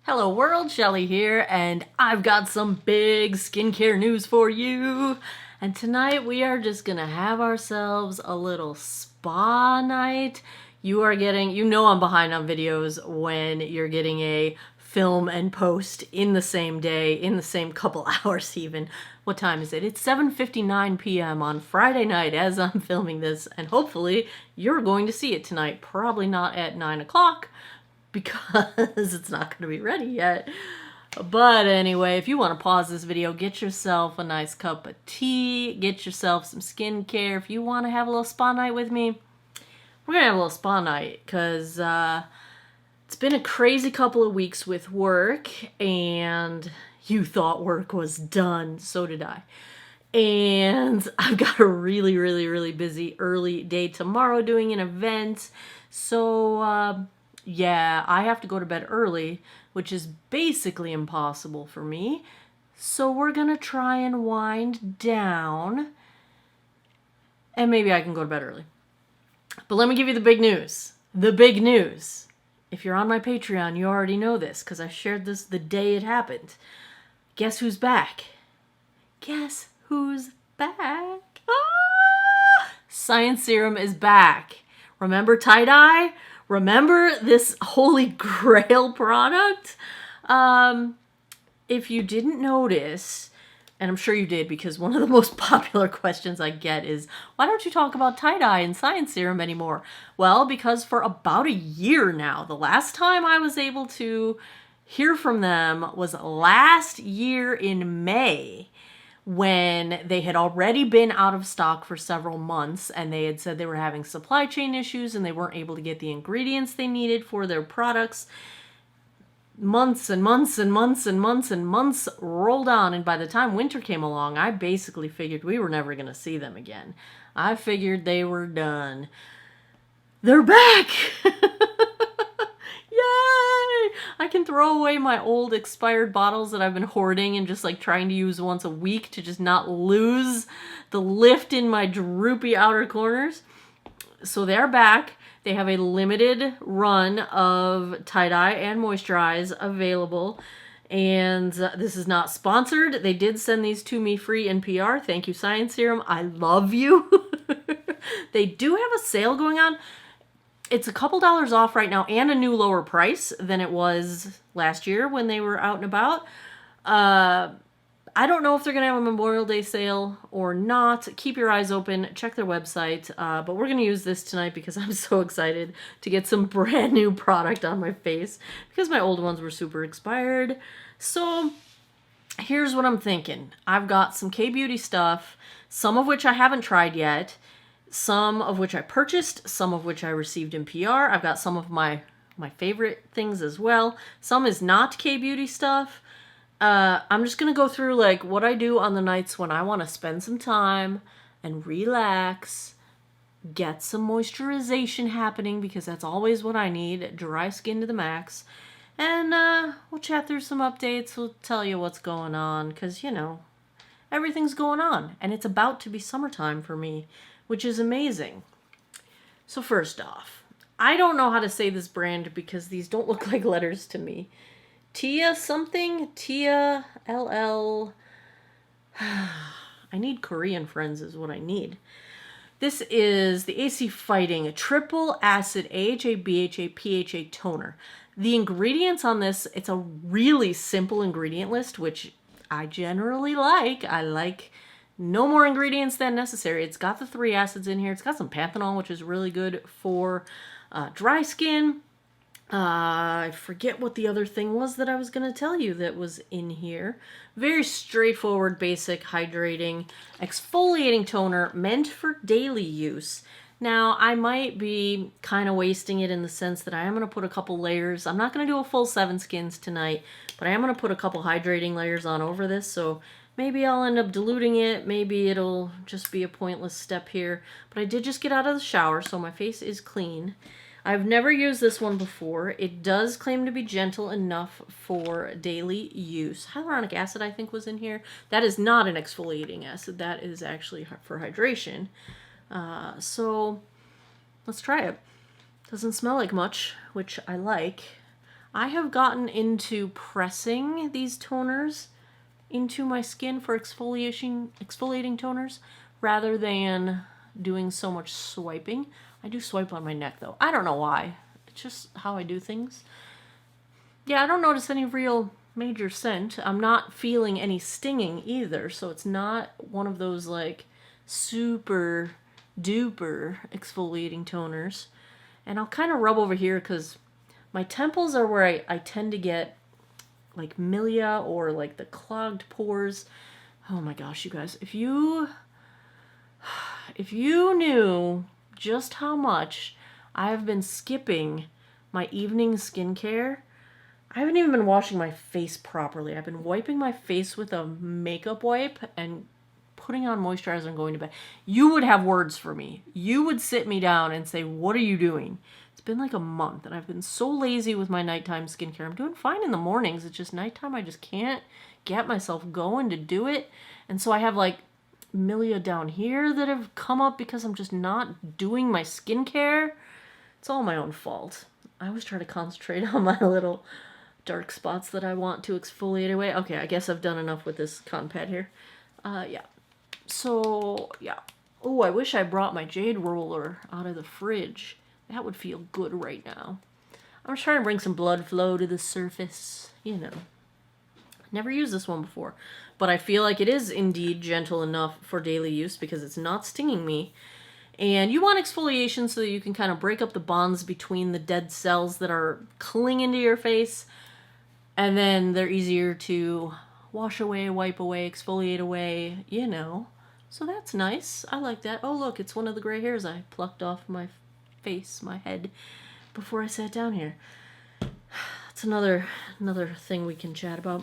Hello world, Shelly here, and I've got some big skincare news for you. And tonight we are just gonna have ourselves a little spa night. You know I'm behind on videos when you're getting a film and post in the same day, in the same couple hours even. What time is it? It's 7:59 p.m. on Friday night as I'm filming this, and hopefully you're going to see it tonight. Probably not at 9 o'clock, because it's not going to be ready yet. But anyway, if you want to pause this video, get yourself a nice cup of tea, get yourself some skincare. If you want to have a little spa night with me, we're going to have a little spa night, because it's been a crazy couple of weeks with work, and you thought work was done. So did I. And I've got a really busy early day tomorrow doing an event. So, yeah, I have to go to bed early, which is basically impossible for me. So we're going to try and wind down, and maybe I can go to bed early. But let me give you the big news. The big news. If you're on my Patreon, you already know this, because I shared this the day it happened. Guess who's back? Guess who's back? Ah! Science Serum is back. Remember Tideye? Remember this holy grail product? If you didn't notice, and I'm sure you did, because one of the most popular questions I get is, why don't you talk about Tideye and Science Serum anymore? Well, because for about a year now, the last time I was able to hear from them was last year in May, when they had already been out of stock for several months, and they had said they were having supply chain issues and they weren't able to get the ingredients they needed for their products. Months and months and months and months and months rolled on, and by the time winter came along, I basically figured we were never going to see them again. I figured they were done. They're back! Yay! I can throw away my old expired bottles that I've been hoarding and just like trying to use once a week to just not lose the lift in my droopy outer corners. So they're back. They have a limited run of Tideye and Moisturize available. And this is not sponsored. They did send these to me free in PR. Thank you, Science Serum. I love you. They do have a sale going on. It's a couple dollars off right now, and a new lower price than it was last year when they were out and about. I don't know if they're going to have a Memorial Day sale or not. Keep your eyes open. Check their website. But we're going to use this tonight because I'm so excited to get some brand new product on my face, because my old ones were super expired. So here's what I'm thinking. I've got some K-Beauty stuff, some of which I haven't tried yet, some of which I purchased, some of which I received in PR. I've got some of my favorite things as well. Some is not K-Beauty stuff. I'm just going to go through like what I do on the nights when I want to spend some time and relax, get some moisturization happening, because that's always what I need, dry skin to the max. And we'll chat through some updates. We'll tell you what's going on, because, you know, everything's going on. And it's about to be summertime for me, which is amazing. So first off, I don't know how to say this brand because these don't look like letters to me. Tia something? Tia LL. I need Korean friends is what I need. This is the AC Fighting Triple Acid AHA, BHA, PHA Toner. The ingredients on this, it's a really simple ingredient list, which I generally like. I like no more ingredients than necessary. It's got the 3 acids in here. It's got some panthenol, which is really good for dry skin. I forget what the other thing was that I was going to tell you that was in here. Very straightforward, basic, hydrating, exfoliating toner meant for daily use. Now, I might be kind of wasting it in the sense that I am going to put a couple layers. I'm not going to do a full 7 skins tonight, but I am going to put a couple hydrating layers on over this, so maybe I'll end up diluting it. Maybe it'll just be a pointless step here. But I did just get out of the shower, so my face is clean. I've never used this one before. It does claim to be gentle enough for daily use. Hyaluronic acid, I think, was in here. That is not an exfoliating acid. That is actually for hydration. So let's try it. Doesn't smell like much, which I like. I have gotten into pressing these toners into my skin for exfoliating toners rather than doing so much swiping. I do swipe on my neck though. I don't know why. It's just how I do things. Yeah, I don't notice any real major scent. I'm not feeling any stinging either, so it's not one of those like super duper exfoliating toners. And I'll kind of rub over here because my temples are where I tend to get like milia or like the clogged pores. Oh my gosh, you guys, if you knew just how much I have been skipping my evening skincare. I haven't even been washing my face properly. I've been wiping my face with a makeup wipe and putting on moisturizer and going to bed. You would have words for me. You would sit me down and say, what are you doing? It's been like a month and I've been so lazy with my nighttime skincare. I'm doing fine in the mornings. It's just nighttime. I just can't get myself going to do it. And so I have like milia down here that have come up because I'm just not doing my skincare. It's all my own fault. I always try to concentrate on my little dark spots that I want to exfoliate away. Okay, I guess I've done enough with this cotton pad here. Yeah. So, yeah. Oh, I wish I brought my jade roller out of the fridge. That would feel good right now. I'm just trying to bring some blood flow to the surface. You know. Never used this one before. But I feel like it is indeed gentle enough for daily use because it's not stinging me. And you want exfoliation so that you can kind of break up the bonds between the dead cells that are clinging to your face. And then they're easier to wash away, wipe away, exfoliate away, you know. So that's nice. I like that. Oh, look, it's one of the gray hairs I plucked off my face, my head, before I sat down here. That's another thing we can chat about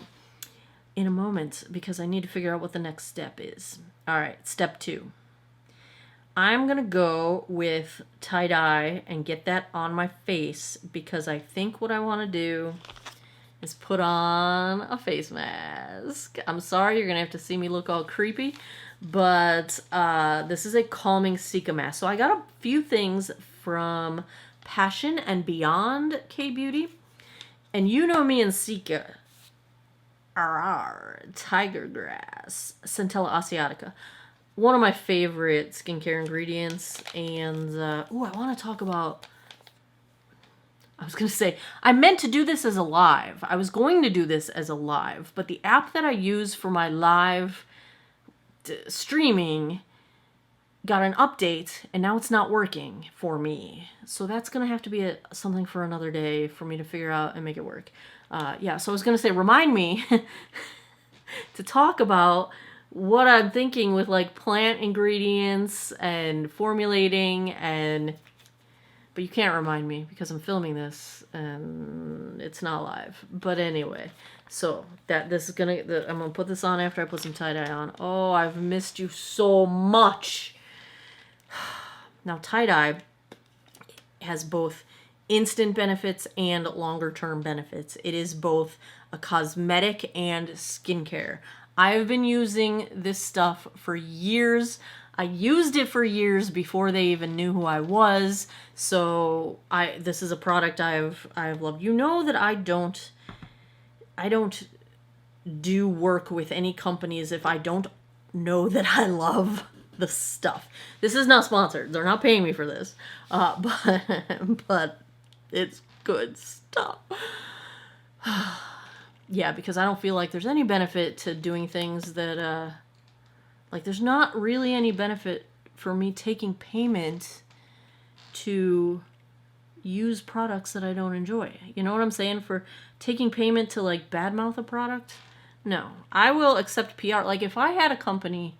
in a moment because I need to figure out what the next step is. All right, step 2. I'm going to go with Tideye and get that on my face because I think what I want to do is put on a face mask. I'm sorry, you're going to have to see me look all creepy, but this is a calming Cica mask. So I got a few things from Passion and Beyond K-Beauty, and you know me and Cica. Tiger grass, Centella asiatica. One of my favorite skincare ingredients, and I want to talk about... I was going to say, I meant to do this as a live. I was going to do this as a live, but the app that I use for my live streaming got an update, and now it's not working for me. So that's going to have to be something for another day for me to figure out and make it work. Yeah, so I was going to say, remind me to talk about what I'm thinking with like plant ingredients and formulating and... But you can't remind me because I'm filming this and it's not live. But anyway, so I'm gonna put this on after I put some tie-dye on. Oh, I've missed you so much. Now tie-dye has both instant benefits and longer term benefits. It is both a cosmetic and skincare. I've been using this stuff for years. I used it for years before they even knew who I was. So this is a product I've loved. You know that I don't do work with any companies if I don't know that I love the stuff. This is not sponsored. They're not paying me for this. But it's good stuff. Yeah, because I don't feel like there's any benefit to doing things that like there's not really any benefit for me taking payment to use products that I don't enjoy. You know what I'm saying? For taking payment to like badmouth a product? No. I will accept PR. Like if I had a company,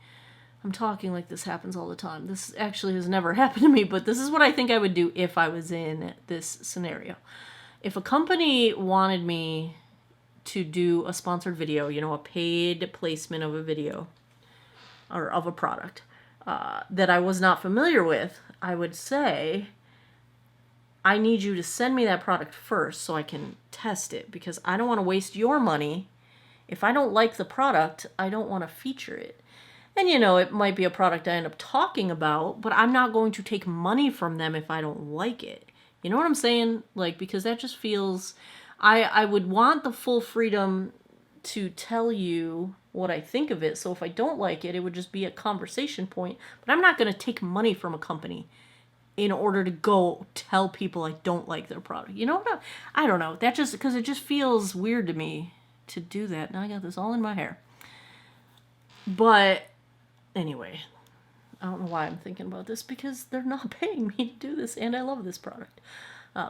I'm talking like this happens all the time. This actually has never happened to me, but this is what I think I would do if I was in this scenario. If a company wanted me to do a sponsored video, you know, a paid placement of a video, or of a product that I was not familiar with, I would say, I need you to send me that product first so I can test it because I don't want to waste your money. If I don't like the product, I don't want to feature it. And you know, it might be a product I end up talking about, but I'm not going to take money from them if I don't like it. You know what I'm saying? Like, because that just feels... I would want the full freedom to tell you what I think of it. So if I don't like it, it would just be a conversation point. But I'm not going to take money from a company in order to go tell people I don't like their product. You know what? I don't know. That just, because it just feels weird to me to do that. Now I got this all in my hair. But anyway, I don't know why I'm thinking about this, because they're not paying me to do this, and I love this product.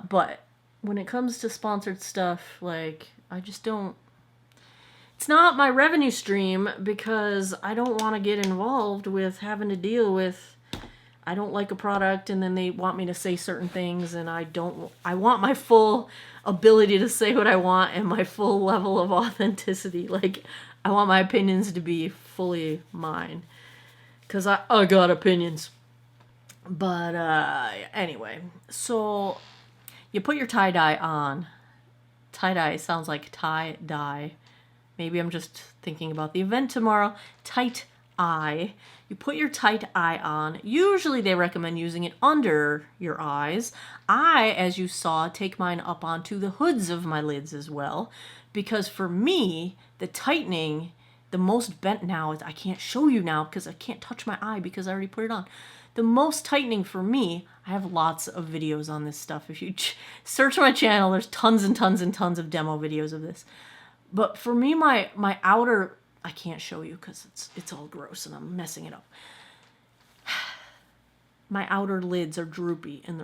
But when it comes to sponsored stuff, like, I just don't, it's not my revenue stream, because I don't want to get involved with having to deal with, I don't like a product and then they want me to say certain things, and I want my full ability to say what I want and my full level of authenticity. Like, I want my opinions to be fully mine, because I got opinions. But anyway, so you put your tie-dye on. Tie-dye sounds like tie-dye. Maybe I'm just thinking about the event tomorrow. Tight eye. You put your tight eye on. Usually they recommend using it under your eyes. I, as you saw, take mine up onto the hoods of my lids as well. Because for me, the tightening, the most bent now, is I can't show you now because I can't touch my eye because I already put it on. The most tightening for me, I have lots of videos on this stuff. If you search my channel, there's tons and tons and tons of demo videos of this. But for me, my outer, I can't show you because it's all gross and I'm messing it up. My outer lids are droopy and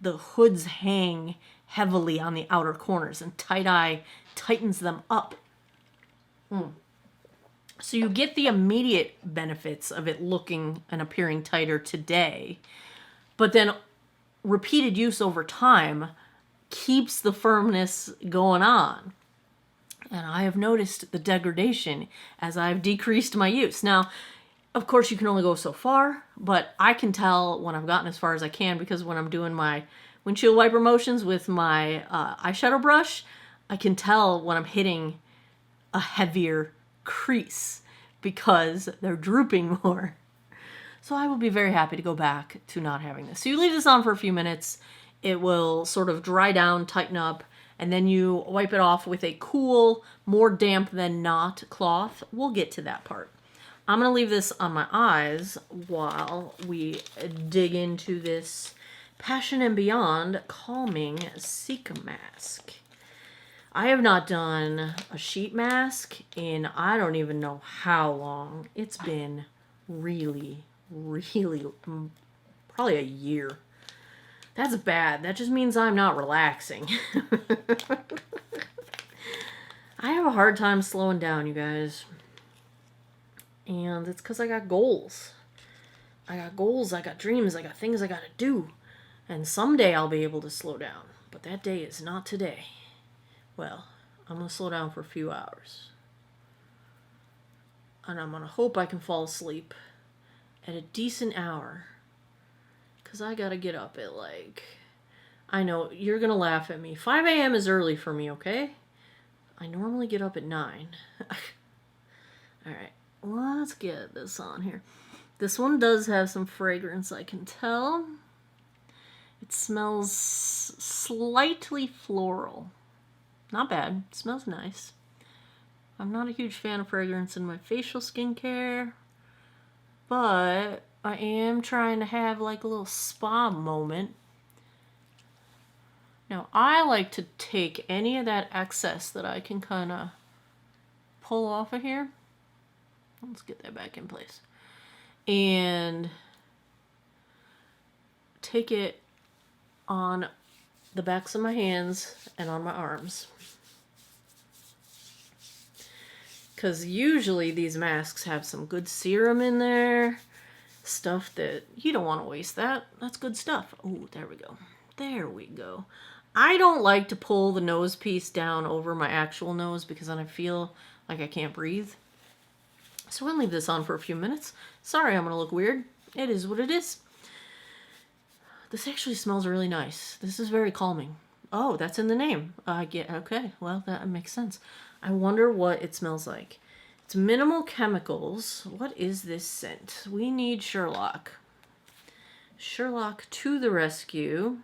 the hoods hang heavily on the outer corners, and tie-dye tightens them up. So you get the immediate benefits of it looking and appearing tighter today, but then repeated use over time keeps the firmness going on. And I have noticed the degradation as I've decreased my use. Now, of course, you can only go so far, but I can tell when I've gotten as far as I can, because when I'm doing my windshield wiper motions with my eyeshadow brush, I can tell when I'm hitting a heavier crease because they're drooping more. So I will be very happy to go back to not having this. So you leave this on for a few minutes. It will sort of dry down, tighten up, and then you wipe it off with a cool, more damp than not cloth. We'll get to that part. I'm going to leave this on my eyes while we dig into this Passion and Beyond Calming Cica Mask. I have not done a sheet mask in I don't even know how long. It's been really, probably a year. That's bad. That just means I'm not relaxing. I have a hard time slowing down, you guys. And it's because I got goals. I got goals, I got dreams, I got things I got to do. And someday I'll be able to slow down. But that day is not today. Well, I'm going to slow down for a few hours. And I'm going to hope I can fall asleep at a decent hour. Because I got to get up at like, I know, you're going to laugh at me. 5 a.m. is early for me, okay? I normally get up at 9. Alright, let's get this on here. This one does have some fragrance, I can tell. It smells slightly floral. Not bad. It smells nice. I'm not a huge fan of fragrance in my facial skincare, but I am trying to have like a little spa moment. Now, I like to take any of that excess that I can kind of pull off of here. Let's get that back in place. And take it on the backs of my hands and on my arms. Because usually these masks have some good serum in there. Stuff that you don't want to waste that. That's good stuff. Oh, there we go. There we go. I don't like to pull the nose piece down over my actual nose because then I feel like I can't breathe. So I'm going to leave this on for a few minutes. Sorry I'm going to look weird. It is what it is. This actually smells really nice. This is very calming. Oh, that's in the name. Okay, well, that makes sense. I wonder what it smells like. It's minimal chemicals. What is this scent? We need Sherlock. Sherlock to the rescue.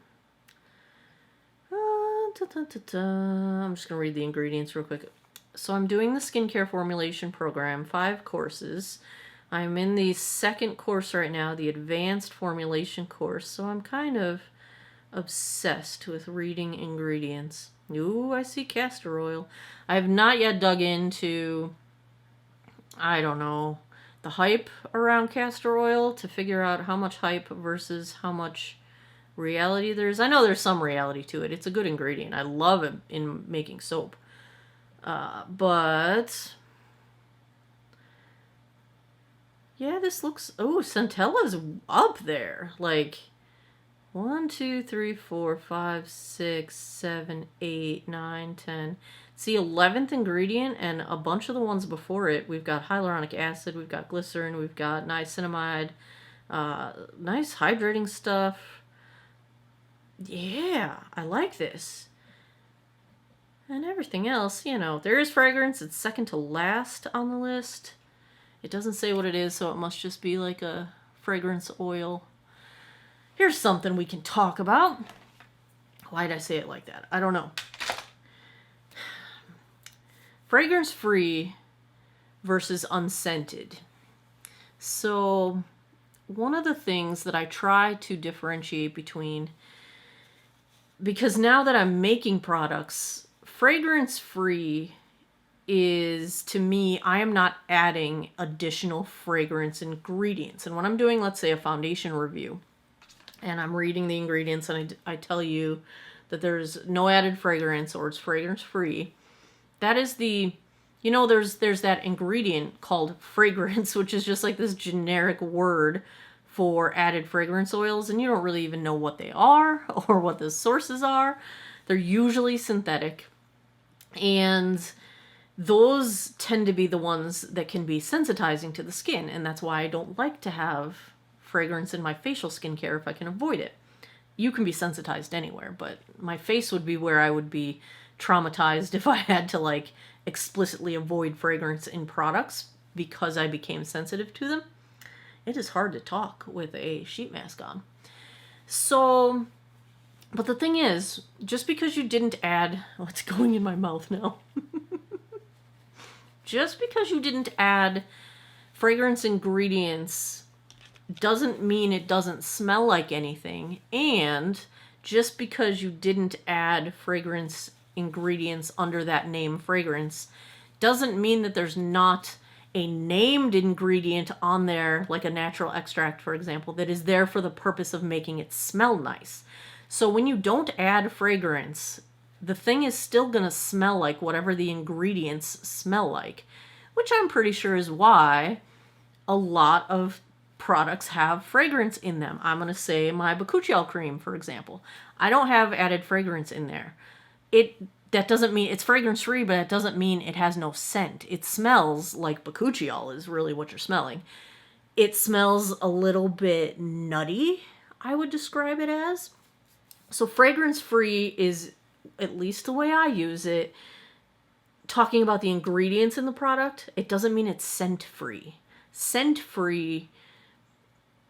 I'm just going to read the ingredients real quick. So I'm doing the skincare formulation program, 5 courses. I'm in the 2nd course right now, the advanced formulation course. So I'm kind of obsessed with reading ingredients. Ooh, I see castor oil. I have not yet dug into, I don't know, the hype around castor oil to figure out how much hype versus how much reality there is. I know there's some reality to it. It's a good ingredient. I love it in making soap. But yeah, this looks, oh, centella's up there. Like 1, 2, 3, 4, 5, 6, 7, 8, 9, 10. It's the 11th ingredient, and a bunch of the ones before it. We've got hyaluronic acid, we've got glycerin, we've got niacinamide, nice hydrating stuff. Yeah, I like this. And everything else, you know, there is fragrance. It's second to last on the list. It doesn't say what it is, so it must just be like a fragrance oil. Here's something we can talk about. Why did I say it like that? I don't know. Fragrance-free versus unscented. So one of the things that I try to differentiate between, because now that I'm making products, fragrance-free is, to me, I am not adding additional fragrance ingredients. And when I'm doing, let's say, a foundation review, and I'm reading the ingredients and I tell you that there's no added fragrance or it's fragrance-free, that is the, you know, there's that ingredient called fragrance, which is just like this generic word for added fragrance oils, and you don't really even know what they are or what the sources are. They're usually synthetic, and those tend to be the ones that can be sensitizing to the skin, and that's why I don't like to have fragrance in my facial skincare if I can avoid it. You can be sensitized anywhere, but my face would be where I would be traumatized if I had to like explicitly avoid fragrance in products because I became sensitive to them. It is hard to talk with a sheet mask on. So, but the thing is, just because you didn't add, oh, it's going in my mouth now. Just because you didn't add fragrance ingredients doesn't mean it doesn't smell like anything. And just because you didn't add fragrance ingredients under that name fragrance doesn't mean that there's not a named ingredient on there, like a natural extract, for example, that is there for the purpose of making it smell nice. So when you don't add fragrance, the thing is still going to smell like whatever the ingredients smell like, which I'm pretty sure is why a lot of products have fragrance in them. I'm going to say my bakuchiol cream, for example. I don't have added fragrance in there. That doesn't mean it's fragrance free, but it doesn't mean it has no scent. It smells like bakuchiol is really what you're smelling. It smells a little bit nutty, I would describe it as. So fragrance free is, at least the way I use it, talking about the ingredients in the product. It doesn't mean it's scent free. Scent free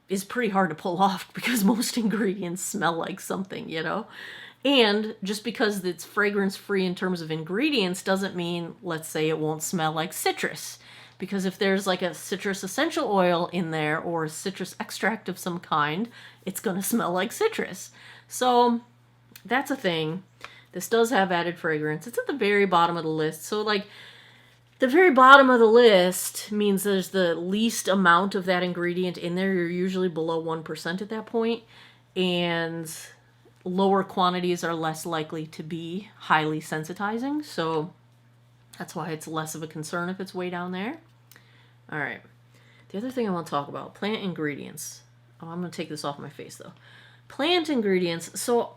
is pretty hard to pull off because most ingredients smell like something, you know? And just because it's fragrance free in terms of ingredients doesn't mean, let's say, it won't smell like citrus. Because if there's like a citrus essential oil in there or a citrus extract of some kind, it's going to smell like citrus. So that's a thing. This does have added fragrance. It's at the very bottom of the list. So like the very bottom of the list means there's the least amount of that ingredient in there. You're usually below 1% at that point. And lower quantities are less likely to be highly sensitizing. So that's why it's less of a concern if it's way down there. All right. The other thing I want to talk about, plant ingredients. Oh, I'm going to take this off my face though. Plant ingredients. So,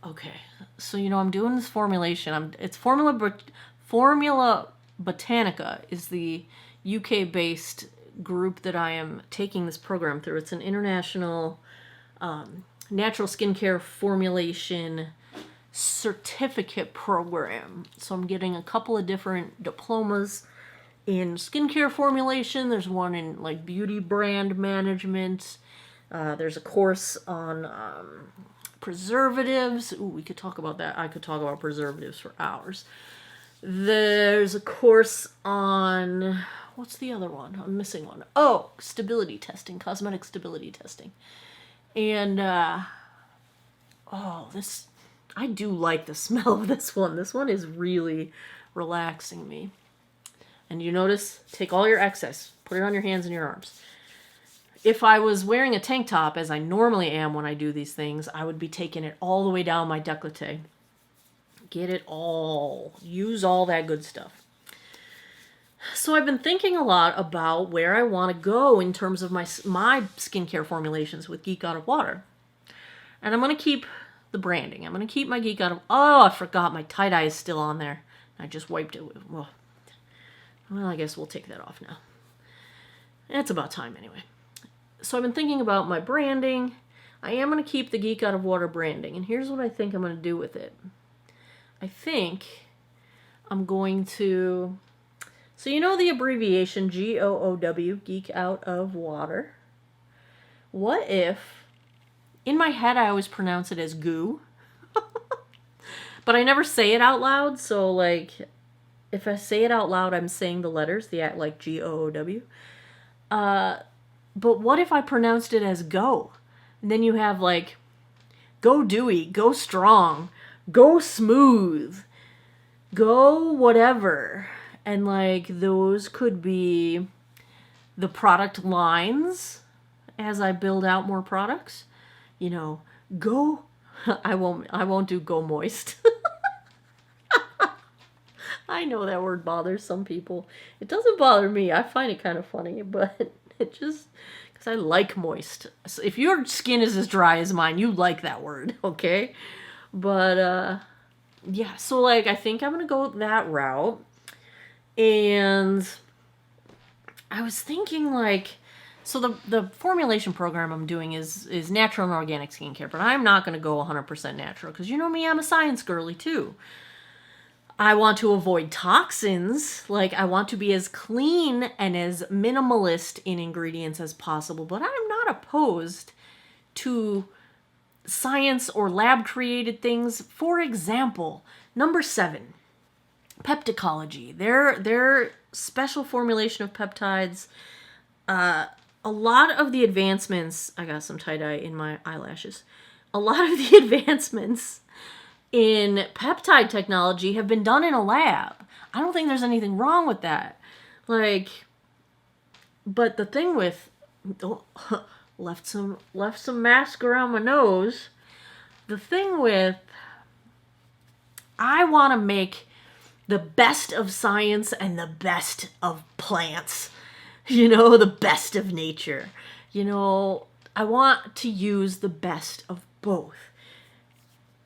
okay. So, you know, I'm doing this formulation. It's Formula Botanica is the UK-based group that I am taking this program through. It's an international natural skincare formulation certificate program. So I'm getting a couple of different diplomas in skincare formulation. There's one in like beauty brand management. There's a course on preservatives. Ooh, we could talk about that. I could talk about preservatives for hours. There's a course on, what's the other one? I'm missing one. Oh, stability testing, cosmetic stability testing. And, I do like the smell of this one. This one is really relaxing me. And you notice, take all your excess, put it on your hands and your arms. If I was wearing a tank top, as I normally am when I do these things, I would be taking it all the way down my décolleté. Get it all. Use all that good stuff. So I've been thinking a lot about where I want to go in terms of my skincare formulations with Geek Out of Water. And I'm going to keep the branding. I'm going to keep my Geek Out of... Oh, I forgot my tie-dye is still on there. I just wiped it. Well, I guess we'll take that off now. It's about time anyway. So I've been thinking about my branding. I am going to keep the Geek Out of Water branding. And here's what I think I'm going to do with it. I think I'm going to... So you know the abbreviation GOOW, Geek Out of Water? What if... In my head, I always pronounce it as goo. But I never say it out loud. So, like, if I say it out loud, I'm saying the letters, like GOOW. But what if I pronounced it as go? And then you have, like, go dewy, go strong, go smooth, go whatever. And, like, those could be the product lines as I build out more products. You know, go... I won't do go moist. I know that word bothers some people. It doesn't bother me. I find it kind of funny, but it just... Because I like moist. So if your skin is as dry as mine, you like that word, okay? But, yeah. So, like, I think I'm going to go that route. And I was thinking, like... So the formulation program I'm doing is natural and organic skincare, but I'm not going to go 100% natural because you know me, I'm a science girly too. I want to avoid toxins, like I want to be as clean and as minimalist in ingredients as possible, but I'm not opposed to science or lab created things. For example, number 7, peptidology. Their special formulation of peptides, a lot of the advancements, I got some tie-dye in my eyelashes. A lot of the advancements in peptide technology have been done in a lab. I don't think there's anything wrong with that. Like, but the thing with, left some mask around my nose. The thing with, I want to make the best of science and the best of plants. You know, the best of nature. You know, I want to use the best of both.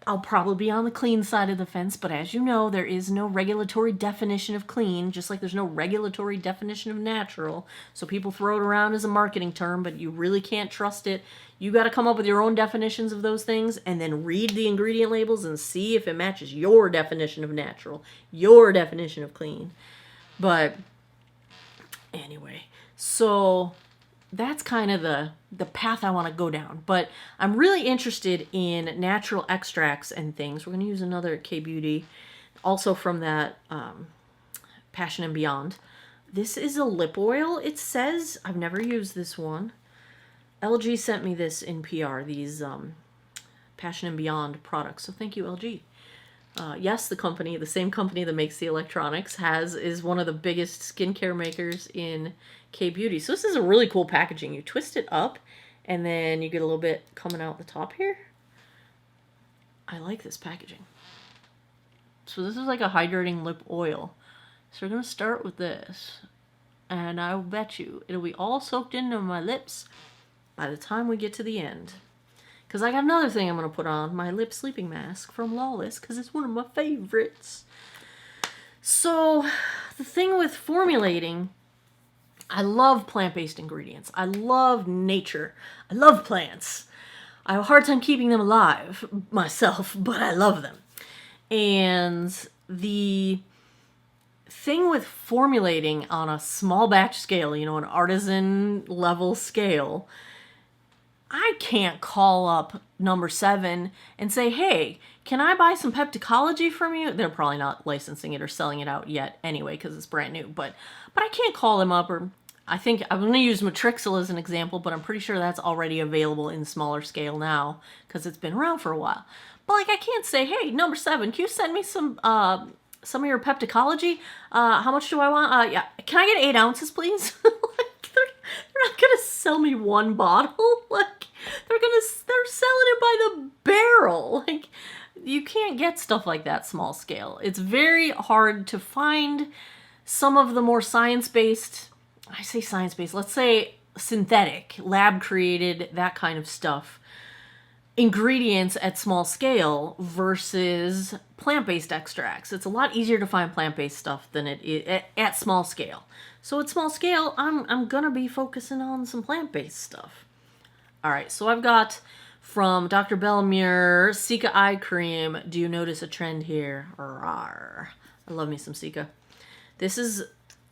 I'll probably be on the clean side of the fence, but as you know, there is no regulatory definition of clean, just like there's no regulatory definition of natural. So people throw it around as a marketing term, but you really can't trust it. You got to come up with your own definitions of those things and then read the ingredient labels and see if it matches your definition of natural, your definition of clean. But anyway, so that's kind of the path I want to go down. But I'm really interested in natural extracts and things. We're going to use another K-Beauty, also from that Passion and Beyond. This is a lip oil, it says. I've never used this one. LG sent me this in PR, these Passion and Beyond products. So thank you, LG. Yes, the same company that makes the electronics, is one of the biggest skincare makers in K-Beauty. So this is a really cool packaging. You twist it up, and then you get a little bit coming out the top here. I like this packaging. So this is like a hydrating lip oil. So we're going to start with this, and I'll bet you it'll be all soaked into my lips by the time we get to the end. Because I got another thing I'm going to put on, my lip sleeping mask from Lawless, because it's one of my favorites. So, the thing with formulating, I love plant-based ingredients. I love nature. I love plants. I have a hard time keeping them alive myself, but I love them. And the thing with formulating on a small batch scale, you know, an artisan level scale, I can't call up number 7 and say, hey, can I buy some Pepticology from you? They're probably not licensing it or selling it out yet anyway because it's brand new. But I can't call them up, or I think I'm going to use Matrixyl as an example, but I'm pretty sure that's already available in smaller scale now because it's been around for a while. But like, I can't say, hey, number 7, can you send me some of your Pepticology? How much do I want? Yeah, can I get 8 ounces, please? Like, they're not gonna sell me 1 bottle. Like, they're selling it by the barrel. Like, you can't get stuff like that small scale. It's very hard to find some of the more science-based, I say science-based, let's say synthetic, lab-created, that kind of stuff, ingredients at small scale versus plant-based extracts. It's a lot easier to find plant-based stuff than it is at small scale. So at small scale, I'm gonna be focusing on some plant-based stuff. All right, so I've got from Dr. Bellemere, Cica Eye Cream. Do you notice a trend here? Rawr. I love me some Cica. This is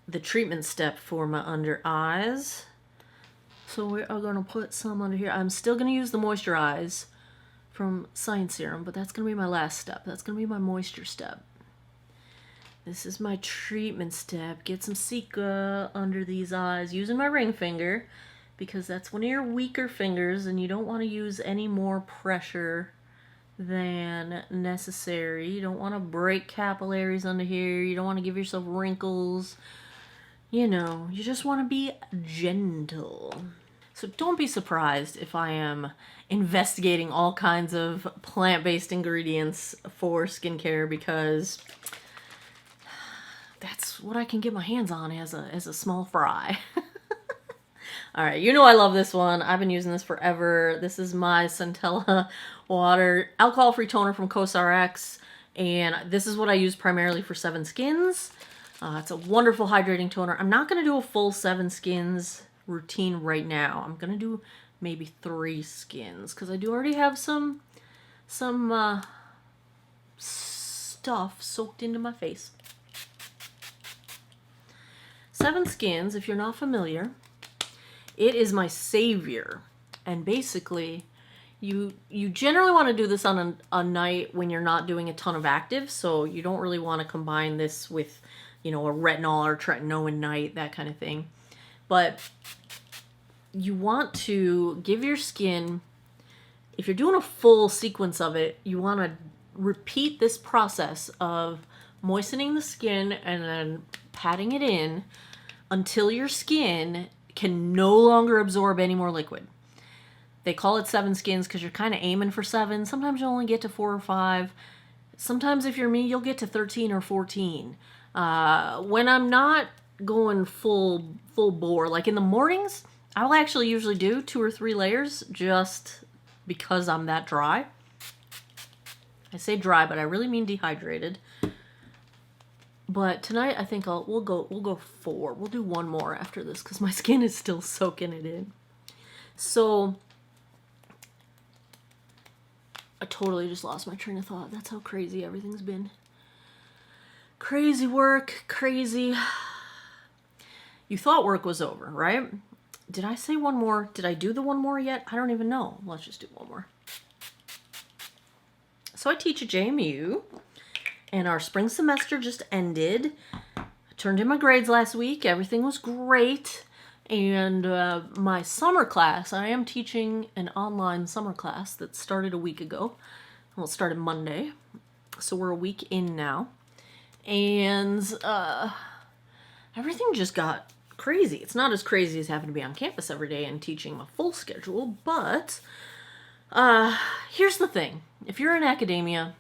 the treatment step for my under eyes. So we are gonna put some under here. I'm still gonna use the moisturize from Science Serum, but that's gonna be my last step. That's gonna be my moisture step. This is my treatment step. Get some Cica under these eyes using my ring finger because that's one of your weaker fingers and you don't want to use any more pressure than necessary. You don't want to break capillaries under here. You don't want to give yourself wrinkles. You know, you just want to be gentle. So don't be surprised if I am investigating all kinds of plant-based ingredients for skincare because that's what I can get my hands on as a small fry. All right, you know I love this one. I've been using this forever. This is my Centella Water Alcohol-Free Toner from CosRx, and this is what I use primarily for 7 Skins. It's a wonderful hydrating toner. I'm not going to do a full 7 Skins routine right now. I'm going to do maybe 3 skins because I do already have some stuff soaked into my face. 7 Skins, if you're not familiar, it is my savior. And basically, you generally want to do this on a night when you're not doing a ton of active, so you don't really want to combine this with, you know, a retinol or tretinoin night, that kind of thing. But you want to give your skin, if you're doing a full sequence of it, you want to repeat this process of moistening the skin and then patting it in until your skin can no longer absorb any more liquid. They call it 7 skins because you're kind of aiming for 7. Sometimes you only get to 4 or 5. Sometimes if you're me, you'll get to 13 or 14. When I'm not going full bore, like in the mornings, I'll actually usually do 2 or 3 layers just because I'm that dry. I say dry, but I really mean dehydrated. But tonight I think we'll go 4. We'll do 1 more after this because my skin is still soaking it in. So I totally just lost my train of thought. That's how crazy everything's been. Crazy work, crazy. You thought work was over, right? Did I say 1 more? Did I do the 1 more yet? I don't even know. Let's just do 1 more. So I teach at JMU, and our spring semester just ended. I turned in my grades last week. Everything was great. And my summer class, I am teaching an online summer class that started a week ago. Well, it started Monday. So we're a week in now. And everything just got crazy. It's not as crazy as having to be on campus every day and teaching a full schedule, but here's the thing. If you're in academia,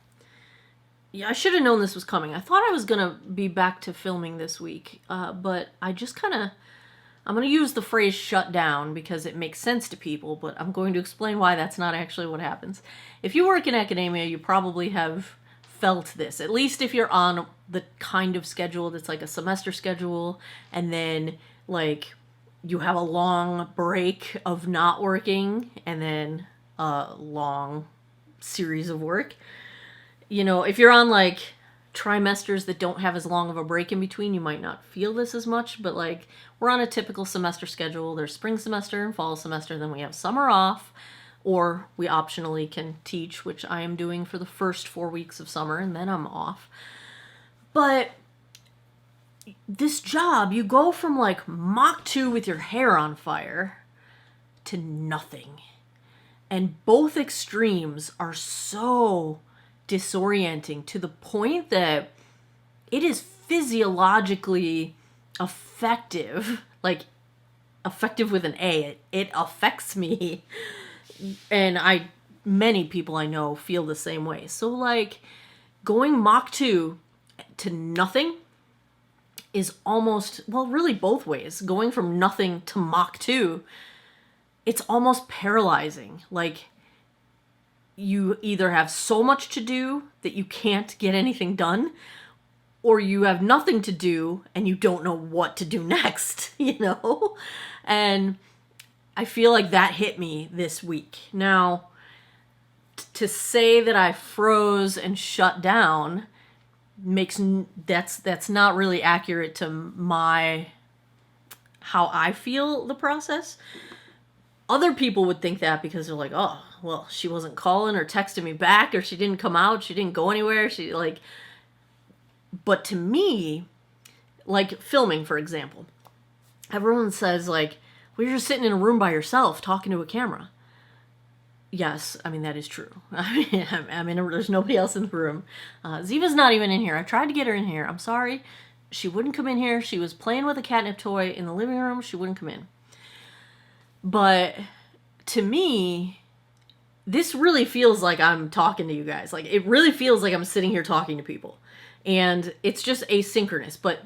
yeah, I should have known this was coming. I thought I was going to be back to filming this week, but I just I'm going to use the phrase shut down because it makes sense to people, but I'm going to explain why that's not actually what happens. If you work in academia, you probably have felt this, at least if you're on the kind of schedule that's like a semester schedule, and then like you have a long break of not working, and then a long series of work. You know, if you're on like trimesters that don't have as long of a break in between, you might not feel this as much, but like we're on a typical semester schedule. There's spring semester and fall semester, then we have summer off, or we optionally can teach, which I am doing for the first 4 weeks of summer, and then I'm off. But this job, you go from like Mach 2 with your hair on fire to nothing. And both extremes are so disorienting to the point that it is physiologically effective, like effective with an A. It affects me. And many people I know feel the same way. So like going Mach 2 to nothing is almost, well, really both ways. Going from nothing to Mach 2, it's almost paralyzing. Like, you either have so much to do that you can't get anything done, or you have nothing to do and you don't know what to do next, you know? And I feel like that hit me this week. Now, to say that I froze and shut down that's not really accurate to how I feel the process. Other people would think that because they're like, oh, well, she wasn't calling or texting me back, or she didn't come out, she didn't go anywhere, but to me, like filming, for example, everyone says like, well, you're just sitting in a room by yourself talking to a camera. Yes, I mean, that is true. There's nobody else in the room. Ziva's not even in here. I tried to get her in here. I'm sorry. She wouldn't come in here. She was playing with a catnip toy in the living room. She wouldn't come in. But to me, this really feels like I'm talking to you guys. Like, it really feels like I'm sitting here talking to people. And it's just asynchronous. But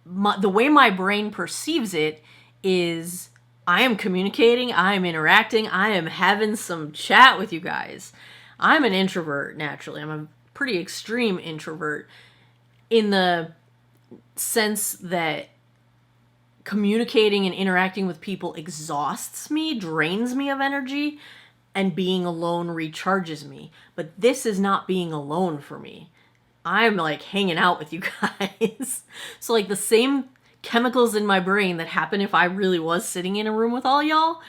the way my brain perceives it is I am communicating, I am interacting, I am having some chat with you guys. I'm an introvert, naturally. I'm a pretty extreme introvert in the sense that communicating and interacting with people exhausts me, drains me of energy, and being alone recharges me. But this is not being alone for me. I'm like hanging out with you guys. So like the same chemicals in my brain that happen if I really was sitting in a room with all y'all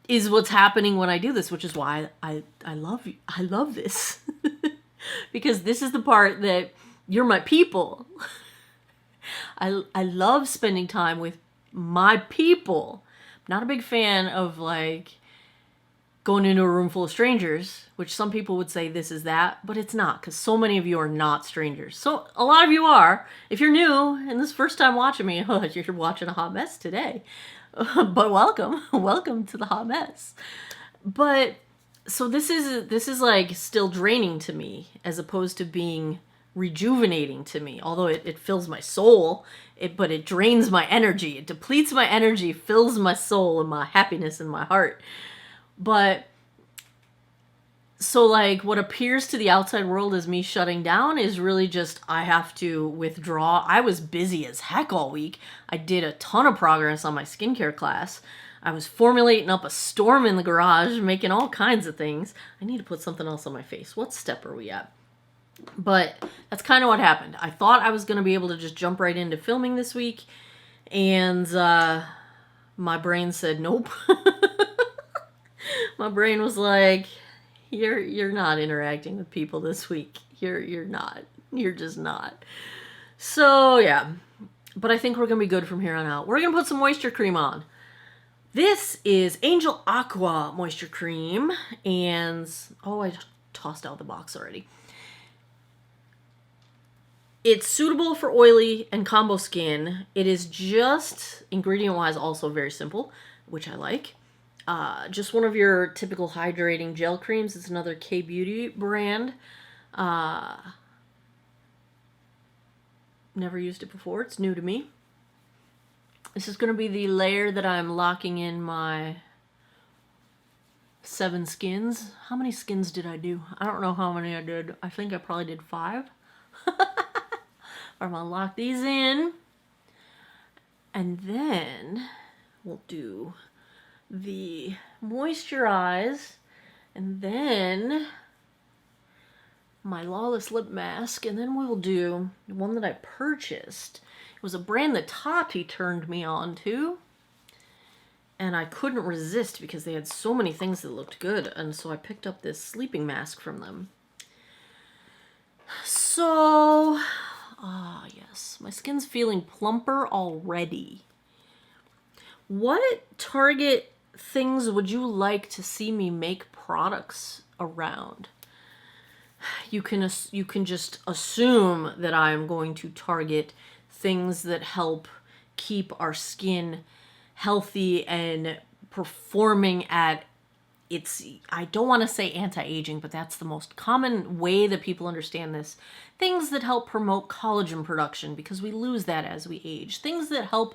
is what's happening when I do this, which is why I love you. I love this. Because this is the part that you're my people. I love spending time with my people. I'm not a big fan of like going into a room full of strangers, which some people would say this is that, but it's not, because so many of you are not strangers. So a lot of you are. If you're new and this is first time watching me, you're watching a hot mess today. But welcome to the hot mess. But so this is like still draining to me as opposed to being rejuvenating to me. Although it fills my soul, but it drains my energy. It depletes my energy, fills my soul and my happiness in my heart. But so like what appears to the outside world as me shutting down is really just I have to withdraw. I was busy as heck all week. I did a ton of progress on my skincare class. I was formulating up a storm in the garage, making all kinds of things. I need to put something else on my face. What step are we at? But that's kind of what happened. I thought I was going to be able to just jump right into filming this week. And my brain said nope. My brain was like, you're not interacting with people this week. You're not. You're just not. So yeah. But I think we're going to be good from here on out. We're going to put some moisture cream on. This is Angel Aqua Moisture Cream. And, oh, I tossed out the box already. It's suitable for oily and combo skin. It is just, ingredient-wise, also very simple, which I like. Just one of your typical hydrating gel creams. It's another K-Beauty brand. Never used it before. It's new to me. This is going to be the layer that I'm locking in my 7 skins. How many skins did I do? I don't know how many I did. I think I probably did 5. I'm going to lock these in. And then we'll do the moisturize, and then my Lawless lip mask, and then we'll do one that I purchased. It was a brand that Tati turned me on to, and I couldn't resist because they had so many things that looked good, and so I picked up this sleeping mask from them. So, yes, my skin's feeling plumper already. What Target things would you like to see me make products around? You can just assume that I'm going to target things that help keep our skin healthy and performing at its, I don't want to say anti-aging, but that's the most common way that people understand this. Things that help promote collagen production, because we lose that as we age. Things that help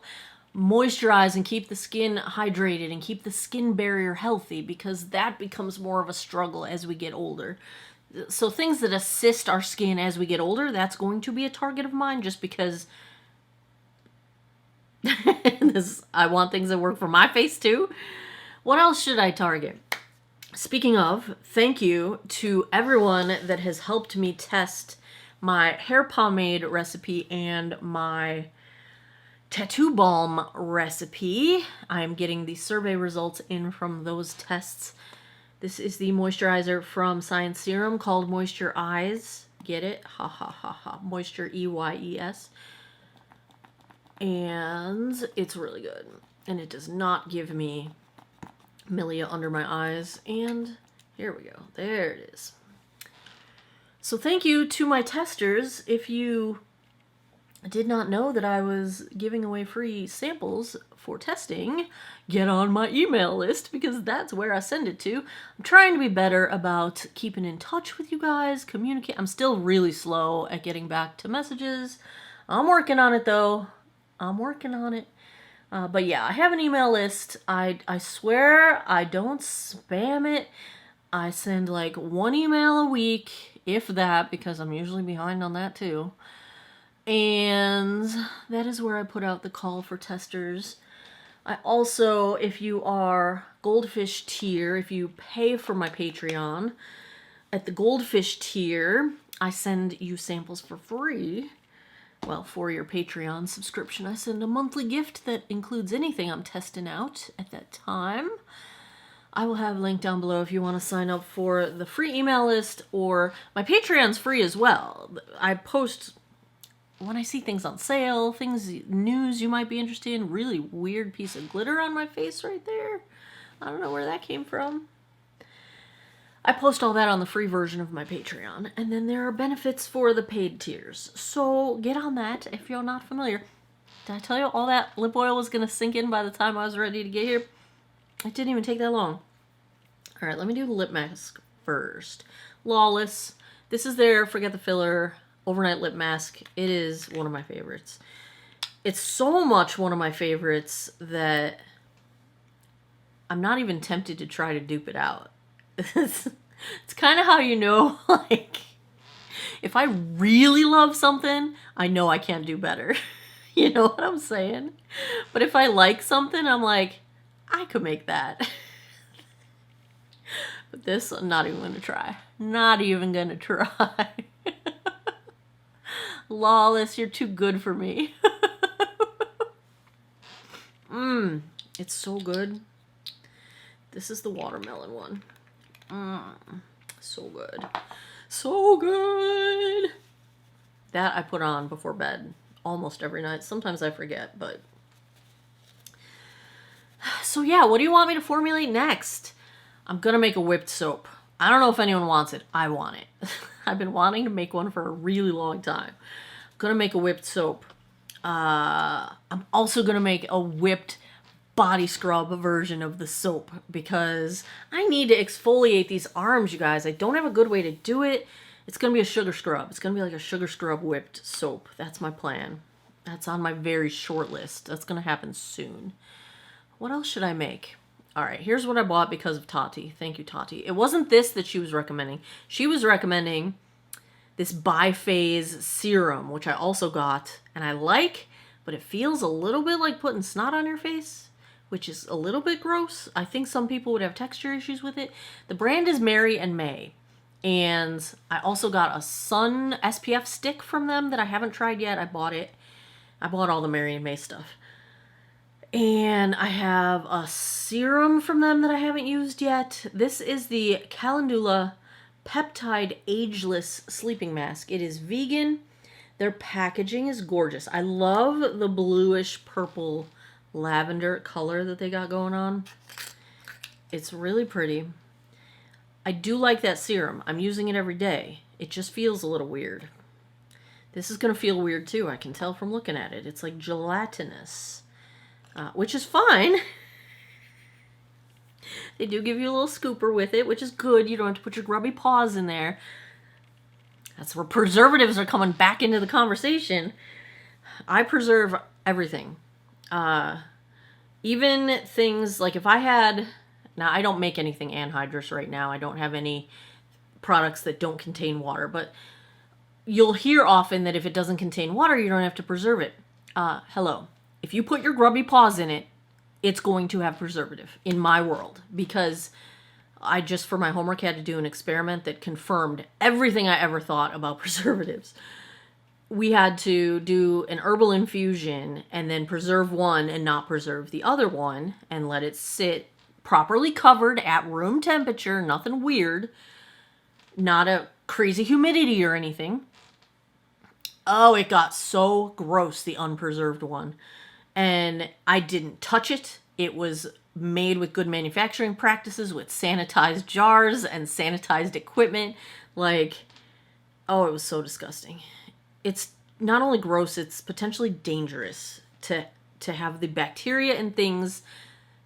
moisturize and keep the skin hydrated and keep the skin barrier healthy, because that becomes more of a struggle as we get older. So things that assist our skin as we get older, that's going to be a target of mine, just because I want things that work for my face too. What else should I target? Speaking of, thank you to everyone that has helped me test my hair pomade recipe and my tattoo balm recipe. I'm getting the survey results in from those tests. This is the moisturizer from Science Serum called Moisture Eyes. Get it? Ha ha ha ha. Moisture EYES. And it's really good. And it does not give me milia under my eyes. And here we go. There it is. So thank you to my testers. If you did not know that I was giving away free samples for testing, get on my email list, because that's where I send it to. I'm trying to be better about keeping in touch with you guys, communicate. I'm still really slow at getting back to messages. I'm working on it though. I'm working on it. But yeah, I have an email list. I swear I don't spam it. I send like one email a week, if that, because I'm usually behind on that too. And that is where I put out the call for testers. I also, if you are Goldfish tier, if you pay for my Patreon, at the Goldfish tier, I send you samples for free. Well, for your Patreon subscription, I send a monthly gift that includes anything I'm testing out at that time. I will have a link down below if you want to sign up for the free email list, or my Patreon's free as well. I post when I see things on sale, things, news you might be interested in. Really weird piece of glitter on my face right there. I don't know where that came from. I post all that on the free version of my Patreon, and then there are benefits for the paid tiers. So get on that if you're not familiar. Did I tell you all that lip oil was going to sink in by the time I was ready to get here? It didn't even take that long. All right, let me do the lip mask first. Lawless. This is their Forget the Filler Overnight Lip Mask. It is one of my favorites. It's so much one of my favorites that I'm not even tempted to try to dupe it out. It's kind of how you know, like, if I really love something, I know I can't do better. You know what I'm saying? But if I like something, I'm like, I could make that. But this, I'm not even going to try. Not even going to try. Lawless, you're too good for me. It's so good. This is the watermelon one. So good. So good. That I put on before bed almost every night. Sometimes I forget, but... So yeah, what do you want me to formulate next? I'm gonna make a whipped soap. I don't know if anyone wants it. I want it. I've been wanting to make one for a really long time. I'm gonna make a whipped soap. I'm also gonna make a whipped body scrub version of the soap, because I need to exfoliate these arms, you guys. I don't have a good way to do it. It's gonna be a sugar scrub. It's gonna be like a sugar scrub whipped soap. That's my plan. That's on my very short list. That's gonna happen soon. What else should I make? All right, here's what I bought because of Tati. Thank you, Tati. It wasn't this that she was recommending. She was recommending this biphase serum, which I also got, and I like, but it feels a little bit like putting snot on your face, which is a little bit gross. I think some people would have texture issues with it. The brand is Mary and May, And I also got a sun SPF stick from them that I haven't tried yet. I bought it. I bought all the Mary and May stuff. And I have a serum from them that I haven't used yet. This is the Calendula Peptide Ageless Sleeping Mask. It is vegan. Their packaging is gorgeous. I love the bluish purple lavender color that they got going on. It's really pretty. I do like that serum. I'm using it every day. It just feels a little weird. This is going to feel weird too. I can tell from looking at it. It's like gelatinous, which is fine. They do give you a little scooper with it, which is good. You don't have to put your grubby paws in there. That's where preservatives are coming back into the conversation. I preserve everything. Even things like if I had... Now, I don't make anything anhydrous right now. I don't have any products that don't contain water. But you'll hear often that if it doesn't contain water, you don't have to preserve it. Hello. If you put your grubby paws in it, it's going to have preservative in my world. Because I just, for my homework, had to do an experiment that confirmed everything I ever thought about preservatives. We had to do an herbal infusion and then preserve one and not preserve the other one and let it sit properly covered at room temperature, nothing weird, not a crazy humidity or anything. Oh, it got so gross, the unpreserved one. And I didn't touch it. It was made with good manufacturing practices, with sanitized jars and sanitized equipment. Like, oh, it was so disgusting. It's not only gross, it's potentially dangerous to have the bacteria and things,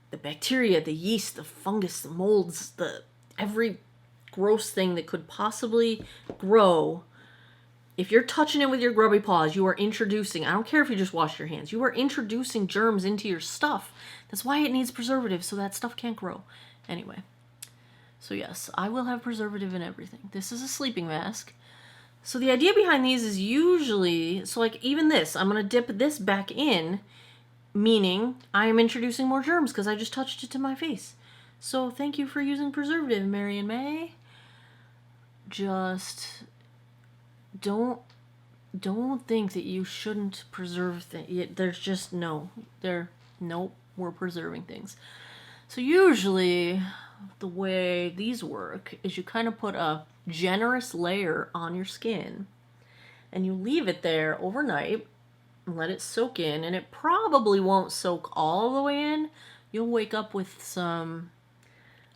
the bacteria, the yeast, the fungus, the molds, every gross thing that could possibly grow. If you're touching it with your grubby paws, you are introducing, I don't care if you just wash your hands, you are introducing germs into your stuff. That's why it needs preservative, so that stuff can't grow. Anyway, so yes, I will have preservative in everything. This is a sleeping mask. So the idea behind these is usually, so like even this, I'm going to dip this back in, meaning I am introducing more germs because I just touched it to my face. So thank you for using preservative, Mary and May. Just don't think that you shouldn't preserve things. There's just nope, we're preserving things. So usually the way these work is you kind of put a generous layer on your skin and you leave it there overnight and let it soak in, and it probably won't soak all the way in. You'll wake up with some,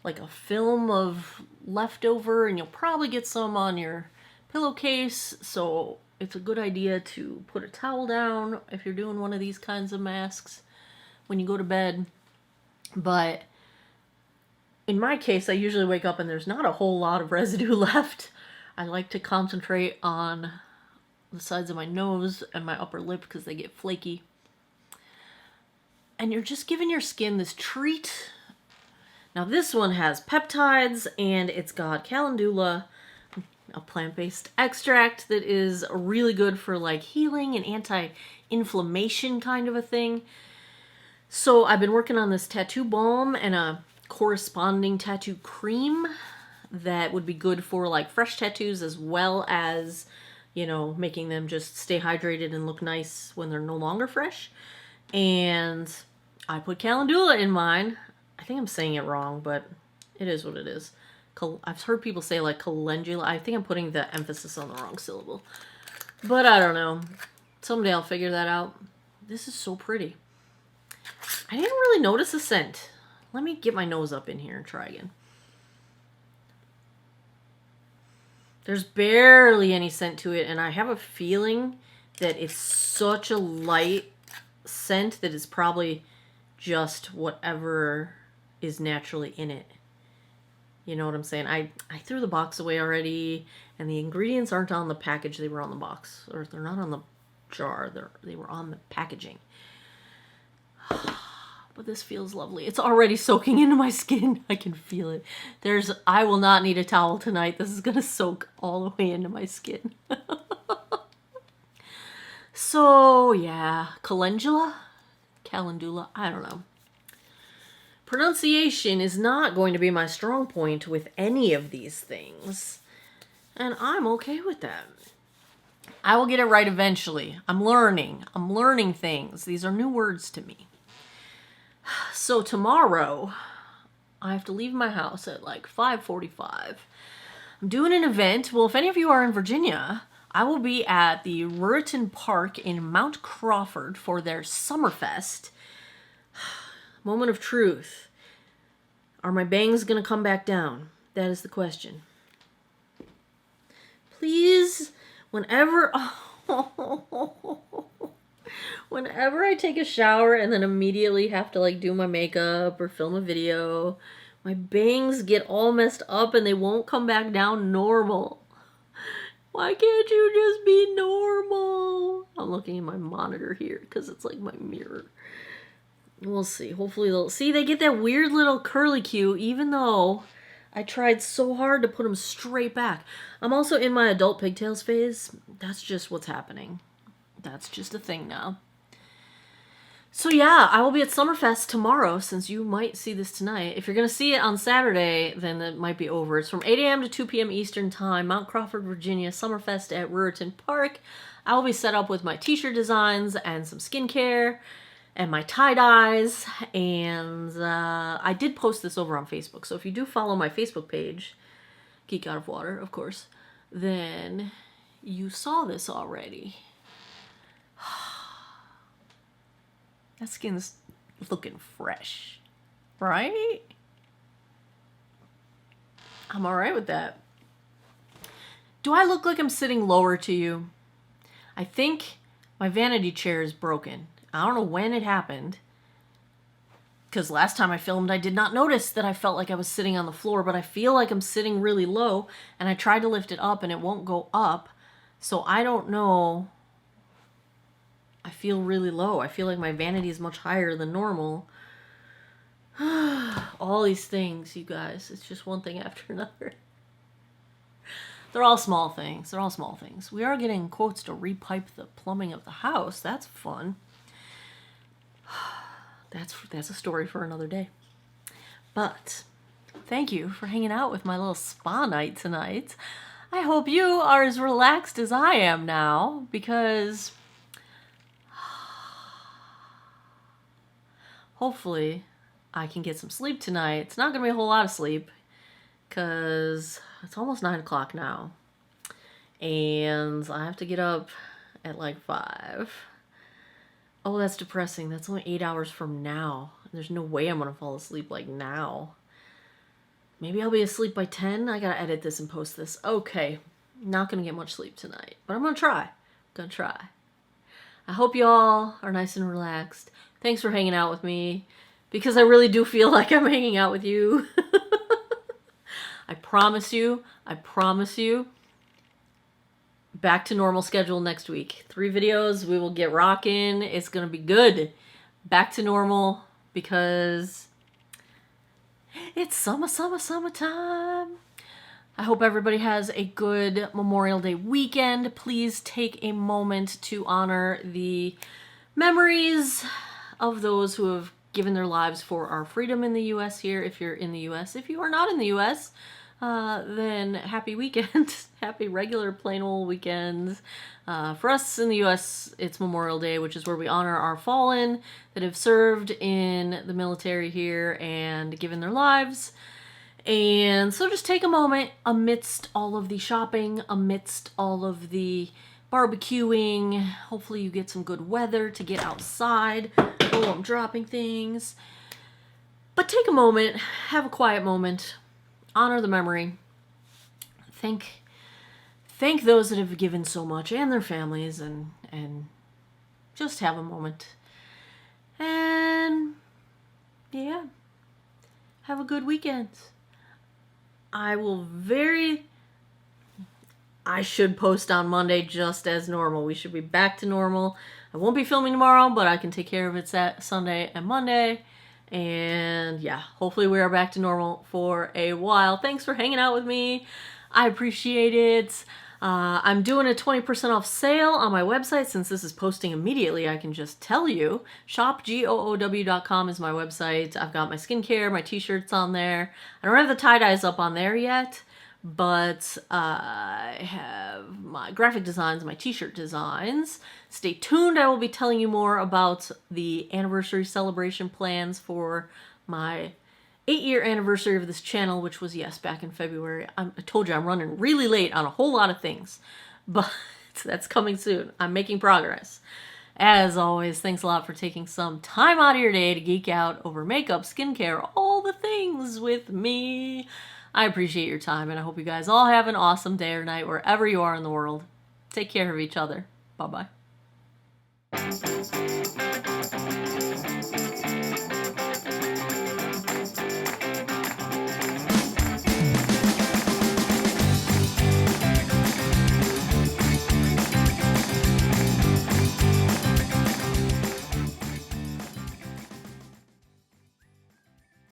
like a film of leftover, and you'll probably get some on your pillowcase, so it's a good idea to put a towel down if you're doing one of these kinds of masks when you go to bed. But in my case, I usually wake up and there's not a whole lot of residue left. I like to concentrate on the sides of my nose and my upper lip because they get flaky. And you're just giving your skin this treat. Now this one has peptides and it's got calendula, a plant-based extract that is really good for like healing and anti-inflammation kind of a thing. So I've been working on this tattoo balm and a corresponding tattoo cream that would be good for like fresh tattoos as well as, you know, making them just stay hydrated and look nice when they're no longer fresh. And I put calendula in mine. I think I'm saying it wrong, but it is what it is. I've heard people say like calendula. I think I'm putting the emphasis on the wrong syllable. But I don't know. Someday I'll figure that out. This is so pretty. I didn't really notice a scent. Let me get my nose up in here and try again. There's barely any scent to it, and I have a feeling that it's such a light scent that it's probably just whatever is naturally in it. You know what I'm saying? I threw the box away already, and the ingredients aren't on the package. They were on the box. Or they're not on the jar. They were on the packaging. But this feels lovely. It's already soaking into my skin. I can feel it. I will not need a towel tonight. This is going to soak all the way into my skin. So, yeah. Calendula? I don't know. Pronunciation is not going to be my strong point with any of these things. And I'm okay with that. I will get it right eventually. I'm learning. I'm learning things. These are new words to me. So tomorrow, I have to leave my house at like 5:45. I'm doing an event. Well, if any of you are in Virginia, I will be at the Ruritan Park in Mount Crawford for their Summerfest. Moment of truth. Are my bangs going to come back down? That is the question. Please, whenever I take a shower and then immediately have to like do my makeup or film a video, my bangs get all messed up and they won't come back down normal. Why can't you just be normal? I'm looking at my monitor here because it's like my mirror. We'll see. Hopefully they'll... See, they get that weird little curly cue even though I tried so hard to put them straight back. I'm also in my adult pigtails phase. That's just what's happening. That's just a thing now. So yeah, I will be at Summerfest tomorrow, since you might see this tonight. If you're going to see it on Saturday, then it might be over. It's from 8 a.m. to 2 p.m. Eastern Time, Mount Crawford, Virginia, Summerfest at Ruritan Park. I will be set up with my t-shirt designs and some skincare and my tie-dyes. And I did post this over on Facebook. So if you do follow my Facebook page, Geek Out of Water, of course, then you saw this already. That skin's looking fresh, right? I'm all right with that. Do I look like I'm sitting lower to you? I think my vanity chair is broken. I don't know when it happened, because last time I filmed, I did not notice that I felt like I was sitting on the floor, but I feel like I'm sitting really low, and I tried to lift it up, and it won't go up, so I don't know. I feel really low. I feel like my vanity is much higher than normal. All these things, you guys. It's just one thing after another. They're all small things. They're all small things. We are getting quotes to repipe the plumbing of the house. That's fun. That's a story for another day. But thank you for hanging out with my little spa night tonight. I hope you are as relaxed as I am now, because hopefully I can get some sleep tonight. It's not going to be a whole lot of sleep because it's almost 9 o'clock now. And I have to get up at like 5. Oh, that's depressing. That's only 8 hours from now. There's no way I'm going to fall asleep like now. Maybe I'll be asleep by 10. I got to edit this and post this. Okay. Not going to get much sleep tonight, but I'm going to try. I hope y'all are nice and relaxed. Thanks for hanging out with me, because I really do feel like I'm hanging out with you. I promise you, back to normal schedule next week. 3 videos, we will get rocking. It's going to be good. Back to normal, because it's summertime. I hope everybody has a good Memorial Day weekend. Please take a moment to honor the memories of those who have given their lives for our freedom in the U.S. here, if you're in the U.S. If you are not in the U.S., then happy weekend. Happy regular plain old weekends. For us in the U.S., it's Memorial Day, which is where we honor our fallen that have served in the military here and given their lives. And so just take a moment amidst all of the shopping, amidst all of the barbecuing. Hopefully you get some good weather to get outside. Oh, I'm dropping things. But take a moment, have a quiet moment, honor the memory. Thank those that have given so much and their families, and just have a moment. And yeah, have a good weekend. I should post on Monday just as normal. We should be back to normal. I won't be filming tomorrow, but I can take care of it Sunday and Monday. And yeah, hopefully we are back to normal for a while. Thanks for hanging out with me. I appreciate it. I'm doing a 20% off sale on my website. Since this is posting immediately, I can just tell you. shopgoow.com is my website. I've got my skincare, my t-shirts on there. I don't have the tie-dyes up on there yet, But I have my graphic designs, my t-shirt designs. Stay tuned. I will be telling you more about the anniversary celebration plans for my 8-year anniversary of this channel, which was, yes, back in February. I told you I'm running really late on a whole lot of things, but that's coming soon. I'm making progress. As always, thanks a lot for taking some time out of your day to geek out over makeup, skincare, all the things with me. I appreciate your time, and I hope you guys all have an awesome day or night wherever you are in the world. Take care of each other. Bye-bye.